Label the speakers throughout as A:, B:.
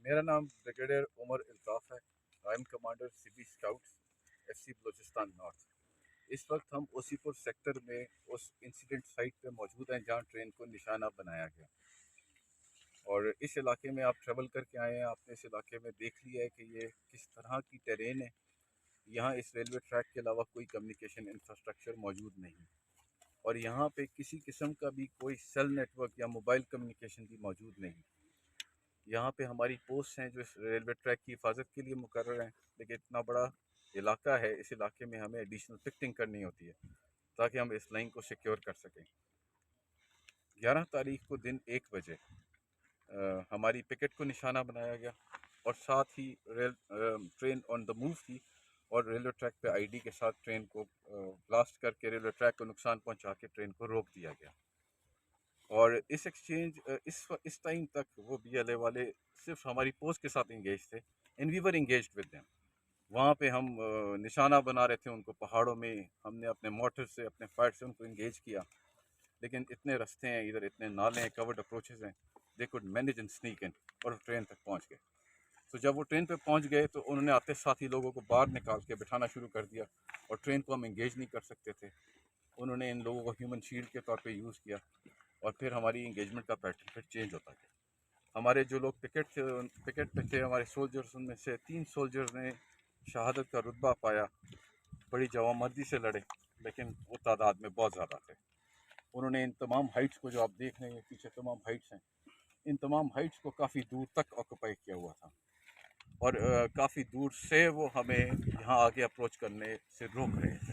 A: मेरा नाम ब्रिगेडियर उमर इल्ताफ़ है। I am commander CB scouts FC Balochistan north. इस वक्त हम ओसीपुर सेक्टर में उस इंसिडेंट साइट पे मौजूद हैं जहां ट्रेन को निशाना बनाया गया। और इस इलाके में आप ट्रेवल करके आए हैं, आपने इस इलाके में देख लिया है कि ये किस तरह की टेरेन है। यहाँ इस रेलवे ट्रैक के अलावा कोई कम्युनिकेशन इंफ्रास्ट्रक्चर मौजूद नहीं, और यहाँ पे किसी किस्म का भी कोई सेल नेटवर्क या मोबाइल कम्युनिकेशन भी मौजूद नहीं। यहाँ पे हमारी पोस्ट हैं जो इस रेलवे ट्रैक की हिफाजत के लिए मुकर्रर हैं, लेकिन इतना बड़ा इलाका है, इस इलाके में हमें एडिशनल पिकटिंग करनी होती है ताकि हम इस लाइन को सिक्योर कर सकें। 11 तारीख को दिन 1 बजे हमारी पिकेट को निशाना बनाया गया, और साथ ही ट्रेन ऑन द मूव थी, और रेलवे ट्रैक पे आईडी के साथ ट्रेन को ब्लास्ट करके रेलवे ट्रैक को नुकसान पहुंचा के ट्रेन को रोक दिया गया। और इस एक्सचेंज इस टाइम तक वो बीएलए वाले सिर्फ हमारी पोस्ट के साथ इंगेज थे, and we were engaged with them. वहाँ पे हम निशाना बना रहे थे उनको पहाड़ों में, हमने अपने मोटर से अपने फायर से उनको इंगेज किया, लेकिन इतने रास्ते हैं इधर, इतने नाले हैं, कवर्ड अप्रोचेज हैं, they could manage and sneak इन, और ट्रेन तक पहुँच गए। तो जब वो ट्रेन पे पहुँच गए तो उन्होंने आते साथ ही लोगों को बाहर निकाल के बिठाना शुरू कर दिया, और ट्रेन को हम इंगेज नहीं कर सकते थे। उन्होंने इन लोगों को ह्यूमन शील्ड के तौर पे यूज़ किया, और फिर हमारी इंगेजमेंट का पैटर्न फिर चेंज होता गया। हमारे जो लोग पिकेट पे थे हमारे सोल्जर्स, उनमें से 3 सोल्जर्स ने शहादत का रुतबा पाया। बड़ी जवामर्दी से लड़े, लेकिन वो तादाद में बहुत ज़्यादा थे। उन्होंने इन तमाम हाइट्स को, जो आप देख रहे हैं पीछे तमाम हाइट्स हैं, इन तमाम हाइट्स को काफ़ी दूर तक ऑक्यूपाई किया हुआ था, और काफ़ी दूर से वो हमें यहाँ आगे अप्रोच करने से रोक रहे थे।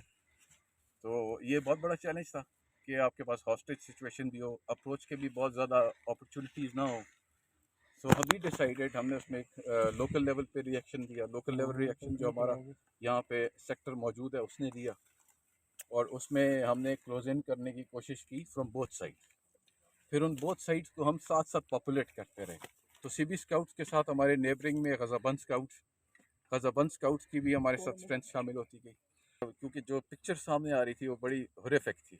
A: तो ये बहुत बड़ा चैलेंज था कि आपके पास हॉस्टेज सिचुएशन भी हो, अप्रोच के भी बहुत ज़्यादा अपॉर्चुनिटीज़ ना हो। सो वी डिसाइडेड, हमने उसमें एक लोकल लेवल पे रिएक्शन दिया। लोकल लेवल रिएक्शन जो हमारा यहाँ पे सेक्टर मौजूद है उसने दिया, और उसमें हमने क्लोज इन करने की कोशिश की फ्रॉम बोथ साइड। फिर उन बोथ साइड्स को हम साथ साथ पॉपुलेट करते रहे। तो सीबी स्काउट्स के साथ हमारे नेबरिंग में गज़ाबंद स्काउट्स की भी हमारे साथ स्ट्रेंथ शामिल होती गई, क्योंकि जो पिक्चर सामने आ रही थी वो बड़ी हॉरिफिक थी।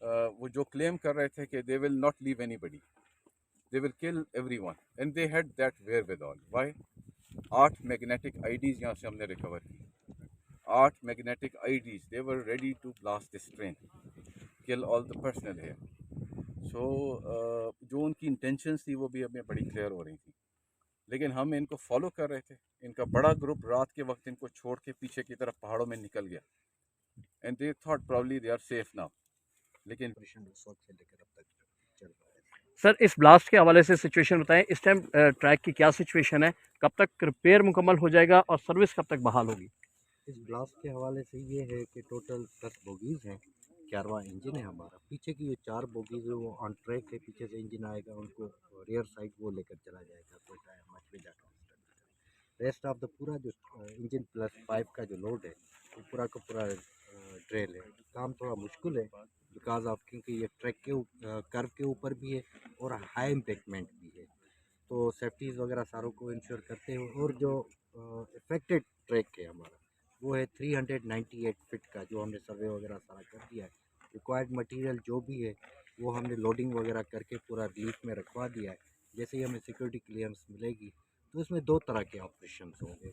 A: वो जो क्लेम कर रहे थे कि they will not leave anybody, they will kill everyone, and they had that wherewithal. Why? 8 magnetic IEDs यहाँ से हमने रिकवर की। 8 magnetic IEDs, they were ready to blast this train, kill all the personnel here. So जो उनकी intentions थी वो भी हमें बड़ी क्लियर हो रही थी, लेकिन हम इनको फॉलो कर रहे थे। इनका बड़ा ग्रुप रात के वक्त इनको छोड़ के पीछे की तरफ पहाड़ों में निकल गया, and they thought probably they are safe now, लेकिन
B: उस वक्त से लेकर अब तक चल रहा है।
C: सर, इस ब्लास्ट के हवाले से सिचुएशन बताएं। इस टाइम ट्रैक की क्या सिचुएशन है, कब तक रिपेयर मुकम्मल हो जाएगा और सर्विस कब तक बहाल होगी?
B: इस ब्लास्ट के हवाले से ये है कि टोटल 10 बोगीज़ हैं, 11वां इंजन है हमारा। पीछे की जो 4 बोगीज़ है वो ऑन ट्रैक है, पीछे से इंजन आएगा, उनको रियर साइड वो लेकर चला जाएगा कोयटा या मछली। रेस्ट ऑफ द पूरा जो इंजन प्लस 5 का जो लोड है वो पूरा का पूरा ड्रेल है। काम थोड़ा मुश्किल है बिकॉज ऑफ, क्योंकि ये ट्रैक के कर्व के ऊपर भी है और हाई इम्पेक्टमेंट भी है, तो सेफ्टीज़ वगैरह सारों को इंश्योर करते हैं। और जो इफेक्टेड ट्रैक है हमारा वो है 398 फीट का, जो हमने सर्वे वगैरह सारा कर दिया है। रिक्वायर्ड मटेरियल जो भी है वो हमने लोडिंग वगैरह करके पूरा रिलीफ में रखवा दिया है। जैसे ही हमें सिक्योरिटी क्लियरेंस मिलेगी तो इसमें 2 तरह के ऑपरेशन होंगे।